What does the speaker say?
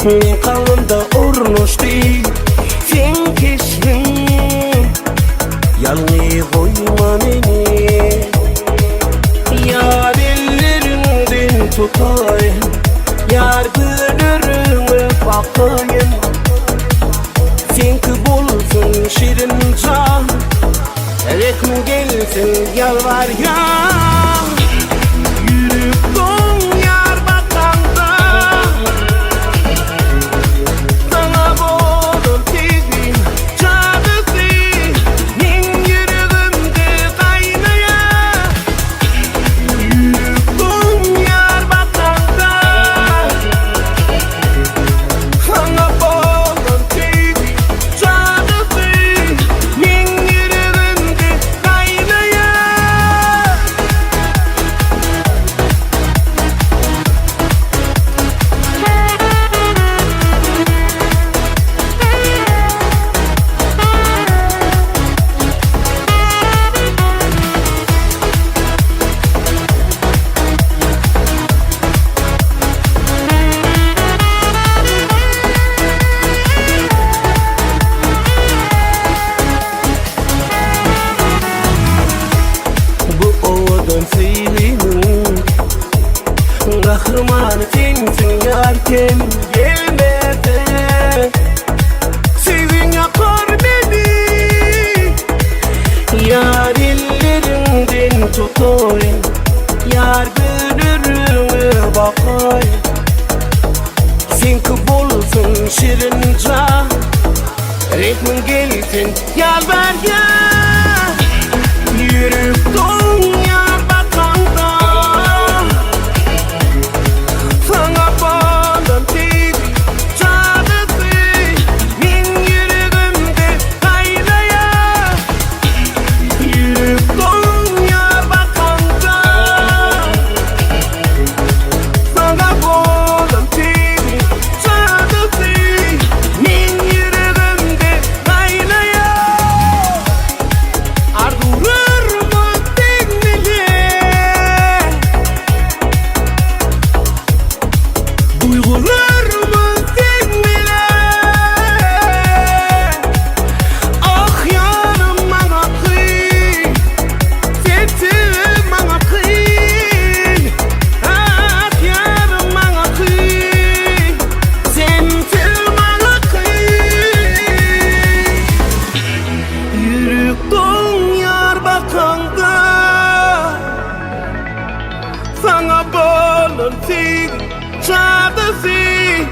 Men kalımda urnushdi sen keşkin yalnız koyma meni yar ellerinden tutayım yar gönlümü bakayım senki bulsun şirin can rekmi gelsin yalvar ya Kahraman sensin yarken gelmedi sevin yakar beni yar ellerinden tutayım yar gönlüme bakayım senki bulsun şirin can ritmin gelsin yalvar ya yürüp Sana bolun sil, çağda sil,